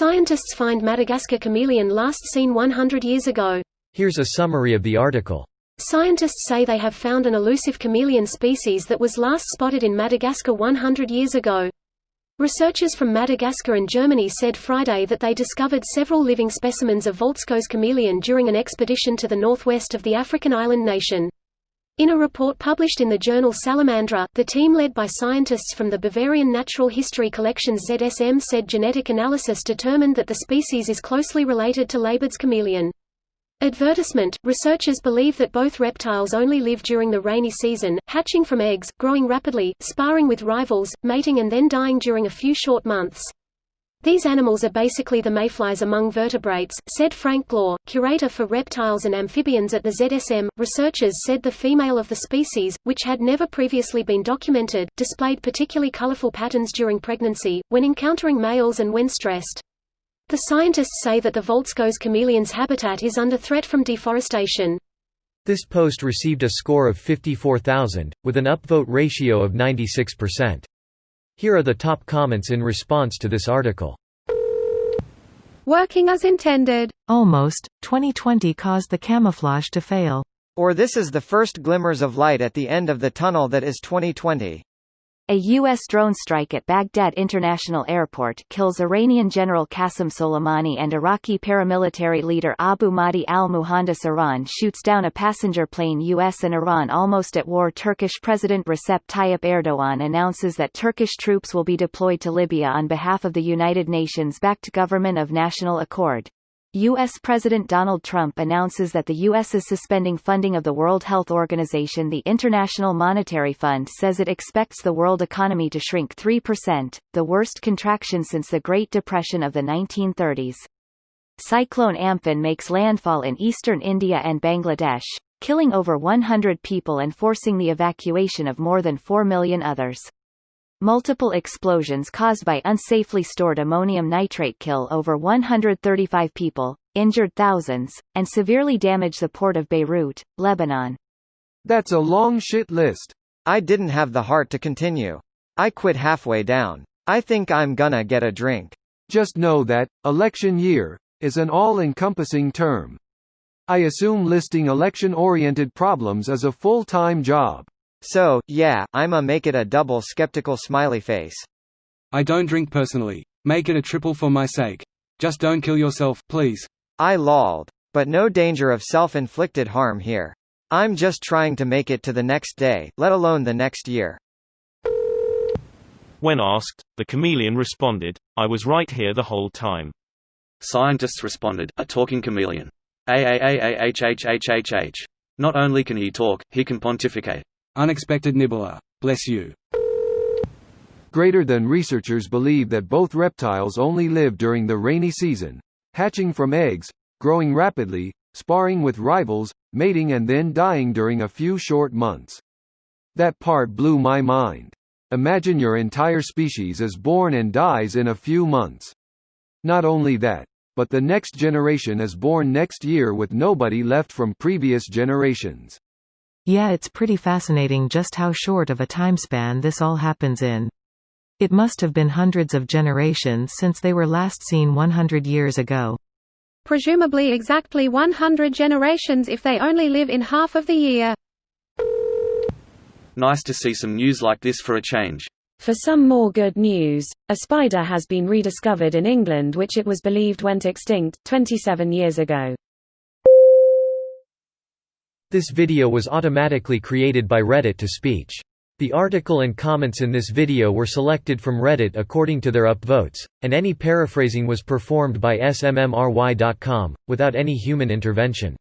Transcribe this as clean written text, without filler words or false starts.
Scientists find Madagascar chameleon last seen 100 years ago. Here's a summary of the article. Scientists say they have found an elusive chameleon species that was last spotted in Madagascar 100 years ago. Researchers from Madagascar and Germany said Friday that they discovered several living specimens of Voltsko's chameleon during an expedition to the northwest of the African island nation. In a report published in the journal Salamandra, the team led by scientists from the Bavarian Natural History Collections ZSM said genetic analysis determined that the species is closely related to Leibard's chameleon. Advertisement: researchers believe that both reptiles only live during the rainy season, hatching from eggs, growing rapidly, sparring with rivals, mating and then dying during a few short months. These animals are basically the mayflies among vertebrates, said Frank Glaw, curator for reptiles and amphibians at the ZSM. Researchers said the female of the species, which had never previously been documented, displayed particularly colorful patterns during pregnancy, when encountering males and when stressed. The scientists say that the Voltsko's chameleon's habitat is under threat from deforestation. This post received a score of 54,000, with an upvote ratio of 96%. Here are the top comments in response to this article. Working as intended. Almost. 2020 caused the camouflage to fail. Or this is the first glimmers of light at the end of the tunnel that is 2020. A U.S. drone strike at Baghdad International Airport kills Iranian General Qasem Soleimani and Iraqi paramilitary leader Abu Mahdi al-Muhandis. Iran shoots down a passenger plane. U.S. and Iran almost at war. Turkish President Recep Tayyip Erdogan announces that Turkish troops will be deployed to Libya on behalf of the United Nations-backed Government of National Accord. U.S. President Donald Trump announces that the U.S. is suspending funding of the World Health Organization. The International Monetary Fund says it expects the world economy to shrink 3%, the worst contraction since the Great Depression of the 1930s. Cyclone Amphan makes landfall in eastern India and Bangladesh, killing over 100 people and forcing the evacuation of more than 4 million others. Multiple explosions caused by unsafely stored ammonium nitrate kill over 135 people, injured thousands, and severely damage the port of Beirut, Lebanon. That's a long shit list. I didn't have the heart to continue. I quit halfway down. I think I'm gonna get a drink. Just know that election year is an all-encompassing term. I assume listing election-oriented problems is a full-time job. So, yeah, I'ma make it a double skeptical smiley face. I don't drink personally. Make it a triple for my sake. Just don't kill yourself, please. I lolled. But no danger of self-inflicted harm here. I'm just trying to make it to the next day, let alone the next year. When asked, the chameleon responded, "I was right here the whole time." Scientists responded, "A talking chameleon. A. Not only can he talk, he can pontificate." Unexpected nibbler. Bless you. Greater than researchers believe that both reptiles only live during the rainy season, hatching from eggs, growing rapidly, sparring with rivals, mating and then dying during a few short months. That part blew my mind. Imagine your entire species is born and dies in a few months. Not only that, but the next generation is born next year with nobody left from previous generations. Yeah, it's pretty fascinating just how short of a timespan this all happens in. It must have been hundreds of generations since they were last seen 100 years ago. Presumably exactly 100 generations if they only live in half of the year. Nice to see some news like this for a change. For some more good news, a spider has been rediscovered in England which it was believed went extinct 27 years ago. This video was automatically created by Reddit to speech. The article and comments in this video were selected from Reddit according to their upvotes, and any paraphrasing was performed by smmry.com, without any human intervention.